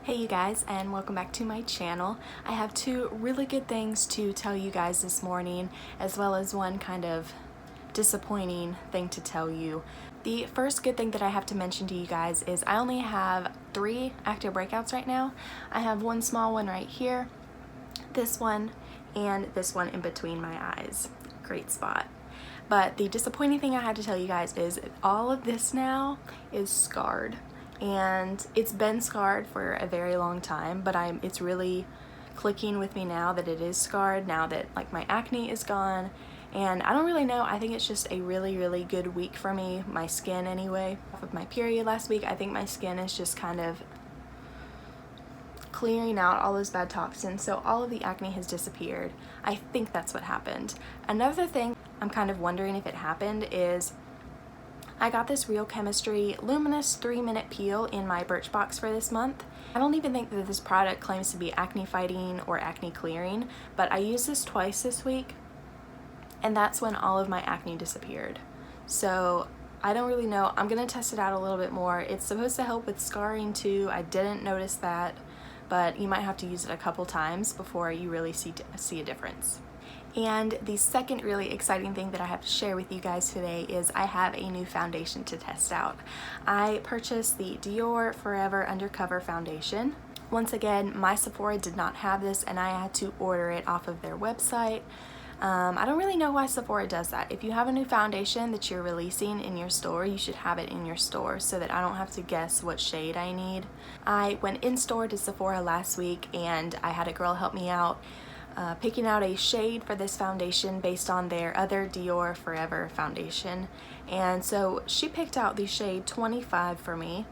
Hey you guys, and welcome back to my channel. I have two really good things to tell you guys this morning, as well as one kind of disappointing thing to tell you. The first good thing that I have to mention to you guys is I only have 3 active breakouts right now. I have one small one right here, this one, and this one in between my eyes. Great spot. But the disappointing thing I had to tell you guys is all of this now is scarred. And it's been scarred for a very long time, but it's really clicking with me now that it is scarred, now that like my acne is gone. And I don't really know, I think it's just a really good week for me, my skin anyway. Off of my period last week, I think my skin is just kind of clearing out all those bad toxins, so all of the acne has disappeared. I think that's what happened. Another thing I'm kind of wondering if it happened is I got this Real Chemistry Luminous 3-minute peel in my Birchbox for this month. I don't even think that this product claims to be acne fighting or acne clearing, but I used this twice this week, and that's when all of my acne disappeared. So I don't really know. I'm gonna test it out a little bit more. It's supposed to help with scarring too. I didn't notice that, but you might have to use it a couple times before you really see a difference. And the second really exciting thing that I have to share with you guys today is I have a new foundation to test out. I purchased the Dior Forever Undercover foundation. Once again, my Sephora did not have this and I had to order it off of their website. I don't really know why Sephora does that. If you have a new foundation that you're releasing in your store, you should have it in your store so that I don't have to guess what shade I need. I went in store to Sephora last week and I had a girl help me out picking out a shade for this foundation based on their other Dior Forever foundation. And so she picked out the shade 25 for me.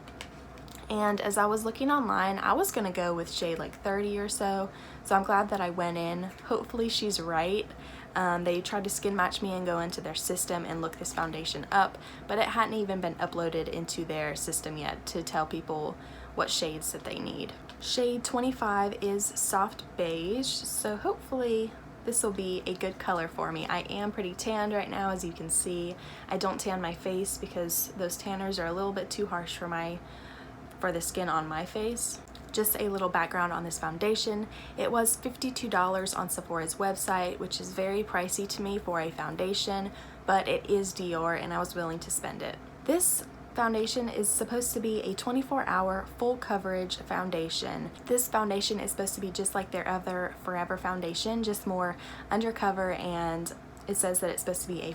And as I was looking online, I was gonna go with shade like 30 or so. So I'm glad that I went in. Hopefully she's right. They tried to skin match me and go into their system and look this foundation up, but it hadn't even been uploaded into their system yet to tell people what shades that they need. Shade 25 is soft beige, so hopefully this will be a good color for me. I am pretty tanned right now, as you can see. I don't tan my face because those tanners are a little bit too harsh for the skin on my face. Just a little background on this foundation. It was $52 on Sephora's website, which is very pricey to me for a foundation, but it is Dior and I was willing to spend it. This foundation is supposed to be a 24-hour full coverage foundation. This foundation is supposed to be just like their other Forever foundation, just more undercover, and it says that it's supposed to be a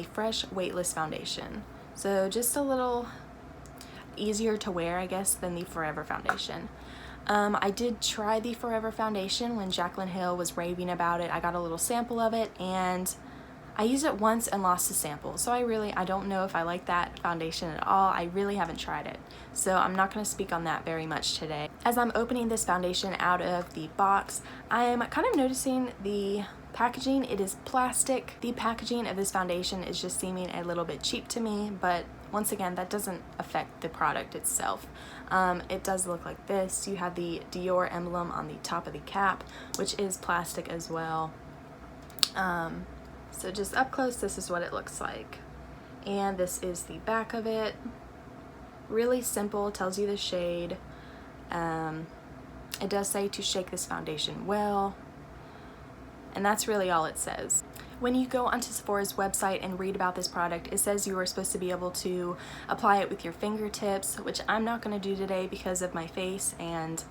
fresh, weightless foundation. So just a little easier to wear, I guess, than the Forever foundation. I did try the Forever foundation when Jaclyn Hill was raving about it. I got a little sample of it and I used it once and lost the sample. So I don't know if I like that foundation at all. I really haven't tried it. So I'm not going to speak on that very much today. As I'm opening this foundation out of the box, I'm kind of noticing the packaging. It is plastic. The packaging of this foundation is just seeming a little bit cheap to me, but once again, that doesn't affect the product itself. It does look like this. You have the Dior emblem on the top of the cap, which is plastic as well. So just up close, this is what it looks like. And this is the back of it. Really simple, tells you the shade. It does say to shake this foundation well. And that's really all it says. When you go onto Sephora's website and read about this product, it says you are supposed to be able to apply it with your fingertips, which I'm not going to do today because of my face and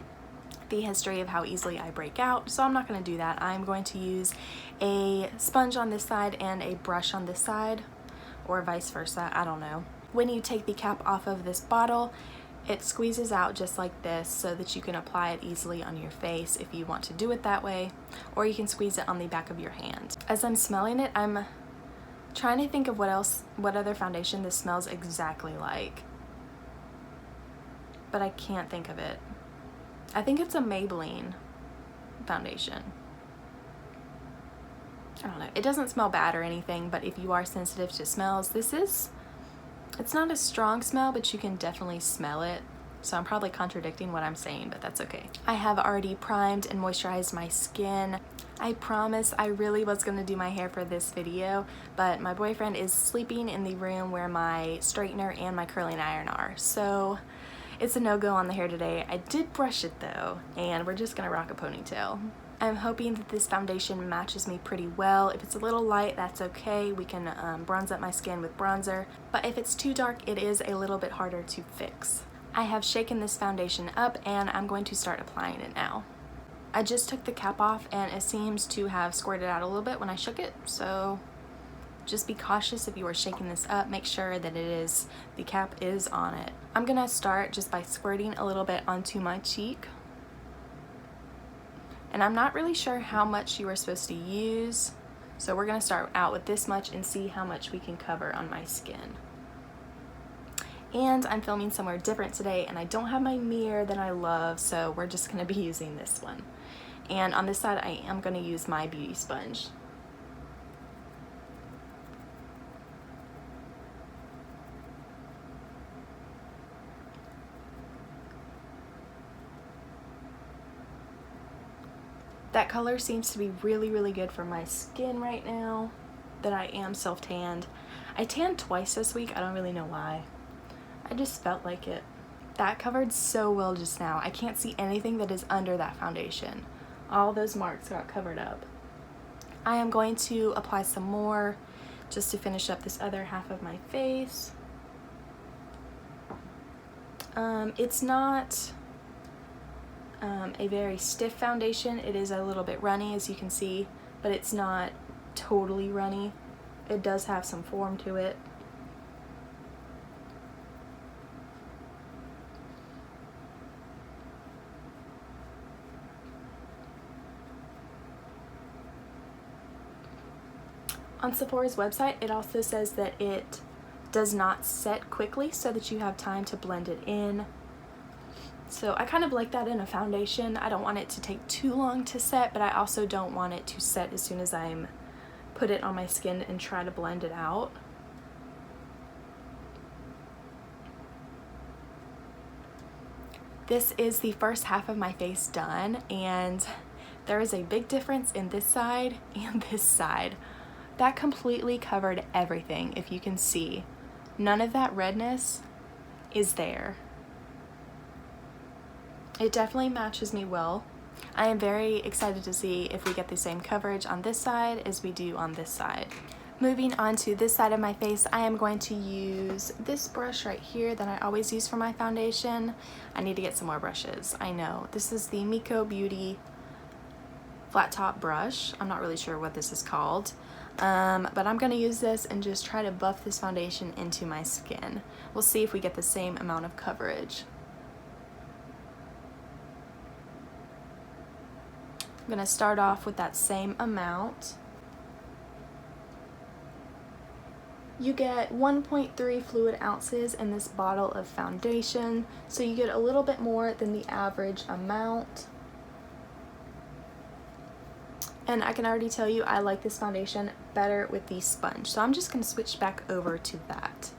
the history of how easily I break out, so I'm not going to do that. I'm going to use a sponge on this side and a brush on this side, or vice versa, I don't know. When you take the cap off of this bottle, it squeezes out just like this so that you can apply it easily on your face if you want to do it that way, or you can squeeze it on the back of your hand. As I'm smelling it, I'm trying to think of what other foundation this smells exactly like, but I can't think of it. I think it's a Maybelline foundation. I don't know. It doesn't smell bad or anything, but if you are sensitive to smells, it's not a strong smell, but you can definitely smell it. So I'm probably contradicting what I'm saying, but that's okay. I have already primed and moisturized my skin. I promise I really was gonna do my hair for this video, but my boyfriend is sleeping in the room where my straightener and my curling iron are. So It's a no-go on the hair today. I did brush it though, and we're just gonna rock a ponytail. I'm hoping that this foundation matches me pretty well. If it's a little light, that's okay. We can bronze up my skin with bronzer, but if it's too dark, it is a little bit harder to fix. I have shaken this foundation up and I'm going to start applying it now. I just took the cap off and it seems to have squirted out a little bit when I shook it, so just be cautious if you are shaking this up. Make sure that the cap is on it. I'm gonna start just by squirting a little bit onto my cheek. And I'm not really sure how much you are supposed to use, so we're gonna start out with this much and see how much we can cover on my skin. And I'm filming somewhere different today and I don't have my mirror that I love, so we're just gonna be using this one. And on this side, I am gonna use my beauty sponge. That color seems to be really, really good for my skin right now that I am self-tanned. I tanned twice this week. I don't really know why. I just felt like it. That covered so well just now. I can't see anything that is under that foundation. All those marks got covered up. I am going to apply some more just to finish up this other half of my face. It's not a very stiff foundation. It is a little bit runny, as you can see, but it's not totally runny. It does have some form to it. On Sephora's website, it also says that it does not set quickly so that you have time to blend it in. So I kind of like that in a foundation. I don't want it to take too long to set, but I also don't want it to set as soon as I put it on my skin and try to blend it out. This is the first half of my face done, and there is a big difference in this side and this side. That completely covered everything, if you can see. None of that redness is there. It definitely matches me well. I am very excited to see if we get the same coverage on this side as we do on this side. Moving on to this side of my face, I am going to use this brush right here that I always use for my foundation. I need to get some more brushes, I know. This is the Miko Beauty flat top brush. I'm not really sure what this is called, but I'm gonna use this and just try to buff this foundation into my skin. We'll see if we get the same amount of coverage. I'm gonna start off with that same amount. You get 1.3 fluid ounces in this bottle of foundation, so you get a little bit more than the average amount. And I can already tell you I like this foundation better with the sponge, so I'm just gonna switch back over to that.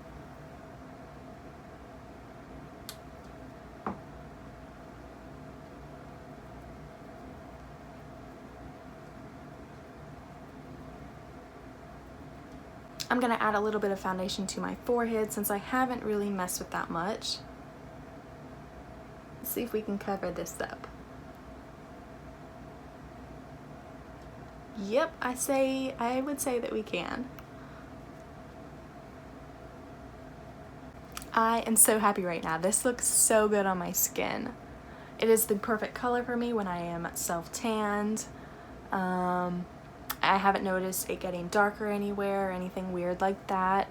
I'm gonna add a little bit of foundation to my forehead since I haven't really messed with that much. Let's see if we can cover this up. Yep, I would say that we can. I am so happy right now. This looks so good on my skin. It is the perfect color for me when I am self-tanned. I haven't noticed it getting darker anywhere or anything weird like that.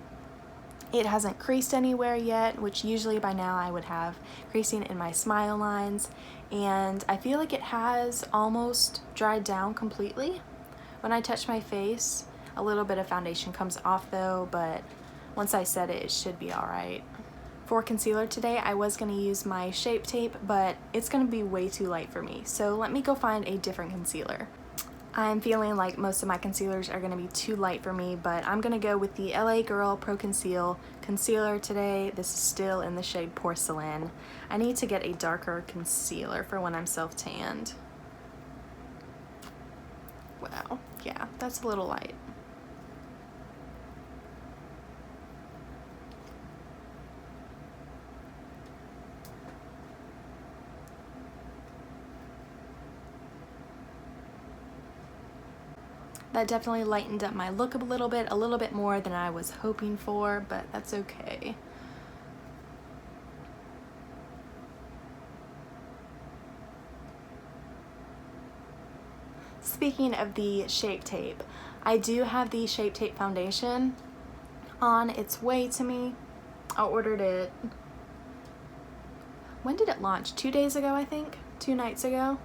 It hasn't creased anywhere yet, which usually by now I would have creasing in my smile lines, and I feel like it has almost dried down completely. When I touch my face, a little bit of foundation comes off though, but once I set it, it should be alright. For concealer today, I was going to use my Shape Tape, but it's going to be way too light for me, so let me go find a different concealer. I'm feeling like most of my concealers are going to be too light for me, but I'm going to go with the LA Girl Pro Conceal concealer today. This is still in the shade Porcelain. I need to get a darker concealer for when I'm self-tanned. Wow, yeah, that's a little light. That definitely lightened up my look a little bit more than I was hoping for, but that's okay. Speaking of the Shape Tape, I do have the Shape Tape foundation on its way to me. I ordered it, when did it launch? 2 days ago, I think? 2 nights ago?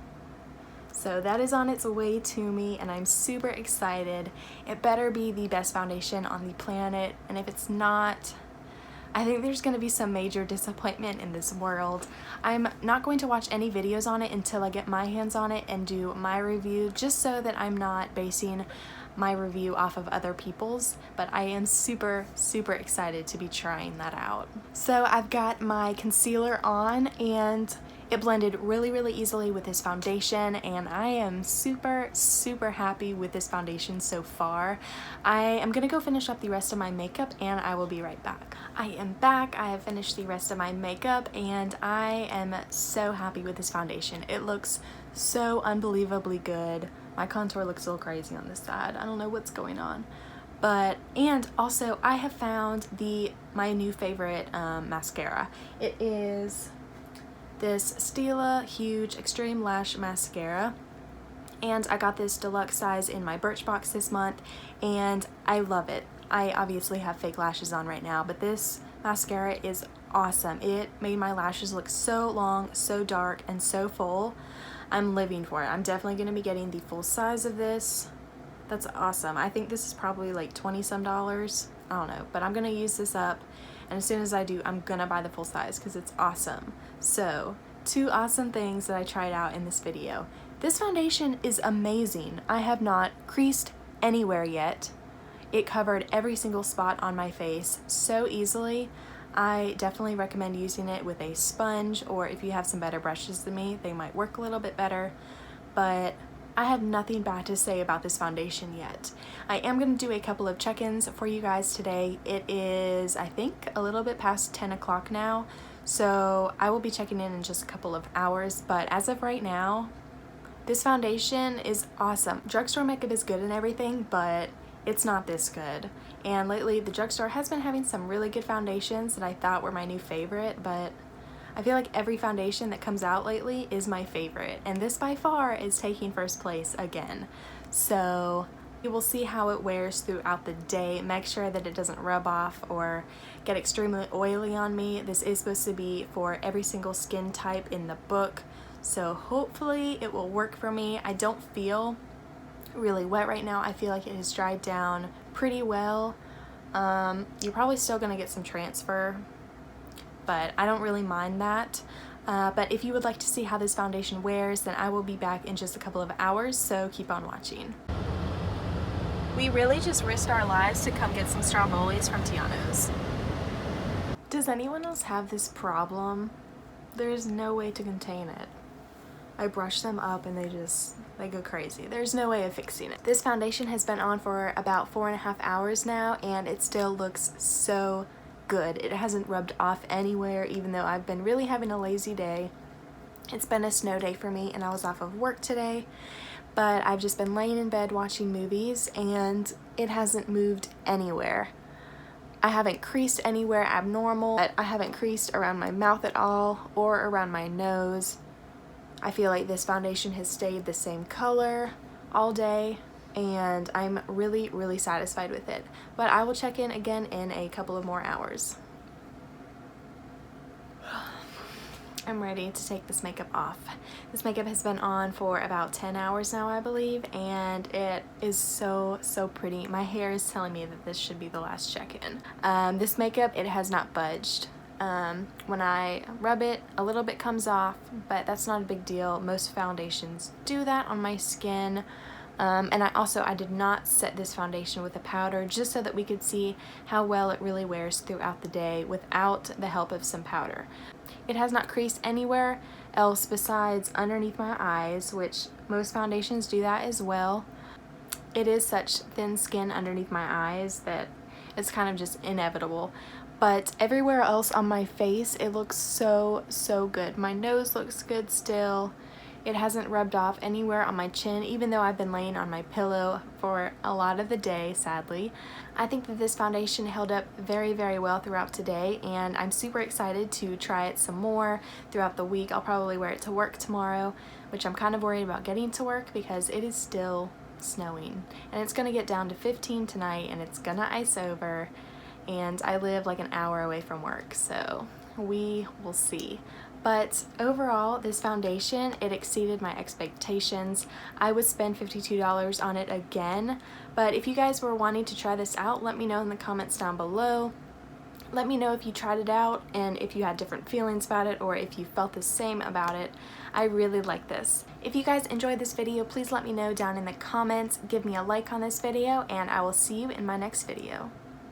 So that is on its way to me, and I'm super excited. It better be the best foundation on the planet, and if it's not, I think there's going to be some major disappointment in this world. I'm not going to watch any videos on it until I get my hands on it and do my review, just so that I'm not basing my review off of other people's, but I am super excited to be trying that out. So I've got my concealer on, and it blended really easily with this foundation, and I am super happy with this foundation so far. I am gonna go finish up the rest of my makeup, and I will be right back. I am back. I have finished the rest of my makeup, and I am so happy with this foundation. It looks so unbelievably good. My contour looks a little crazy on this side. I don't know what's going on. But, and also I have found my new favorite mascara. It is this Stila Huge Extreme Lash Mascara, and I got this deluxe size in my Birchbox this month, and I love it. I obviously have fake lashes on right now, but this mascara is awesome. It made my lashes look so long, so dark, and so full. I'm living for it. I'm definitely going to be getting the full size of this. That's awesome. I think this is probably like $20 some. I don't know, but I'm going to use this up, and as soon as I do, I'm going to buy the full size because it's awesome. So, 2 awesome things that I tried out in this video. This foundation is amazing. I have not creased anywhere yet. It covered every single spot on my face so easily. I definitely recommend using it with a sponge, or if you have some better brushes than me, they might work a little bit better. But I have nothing bad to say about this foundation yet. I am going to do a couple of check-ins for you guys today. It is, I think, a little bit past 10 o'clock now, so I will be checking in just a couple of hours. But as of right now, this foundation is awesome. Drugstore makeup is good and everything, but it's not this good. And lately, the drugstore has been having some really good foundations that I thought were my new favorite, but I feel like every foundation that comes out lately is my favorite, and this by far is taking first place again. So you will see how it wears throughout the day. Make sure that it doesn't rub off or get extremely oily on me. This is supposed to be for every single skin type in the book, so hopefully it will work for me. I don't feel really wet right now. I feel like it has dried down pretty well. You're probably still gonna get some transfer, but I don't really mind that. But if you would like to see how this foundation wears, then I will be back in just a couple of hours, so keep on watching. We really just risked our lives to come get some Strawberries from Tiano's. Does anyone else have this problem? There's no way to contain it. I brush them up and they go crazy. There's no way of fixing it. This foundation has been on for about 4.5 hours now, and it still looks so good. It hasn't rubbed off anywhere, even though I've been really having a lazy day. It's been a snow day for me, and I was off of work today, but I've just been laying in bed watching movies, and it hasn't moved anywhere. I haven't creased anywhere abnormal. I haven't creased around my mouth at all or around my nose. I feel like this foundation has stayed the same color all day, and I'm really satisfied with it. But I will check in again in a couple of more hours. I'm ready to take this makeup off. This makeup has been on for about 10 hours now, I believe, and it is so pretty. My hair is telling me that this should be the last check-in. This makeup, it has not budged. When I rub it, a little bit comes off, but that's not a big deal. Most foundations do that on my skin. And I did not set this foundation with a powder, just so that we could see how well it really wears throughout the day without the help of some powder. It has not creased anywhere else besides underneath my eyes, which most foundations do that as well. It is such thin skin underneath my eyes that it's kind of just inevitable. But everywhere else on my face, it looks so good. My nose looks good still. It hasn't rubbed off anywhere on my chin, even though I've been laying on my pillow for a lot of the day, sadly. I think that this foundation held up very, very well throughout today, and I'm super excited to try it some more throughout the week. I'll probably wear it to work tomorrow, which I'm kind of worried about getting to work because it is still snowing. And it's gonna get down to 15 tonight, and it's gonna ice over, and I live like an hour away from work, so we will see. But overall, this foundation, it exceeded my expectations. I would spend $52 on it again, but if you guys were wanting to try this out, let me know in the comments down below. Let me know if you tried it out and if you had different feelings about it or if you felt the same about it. I really like this. If you guys enjoyed this video, please let me know down in the comments. Give me a like on this video, and I will see you in my next video.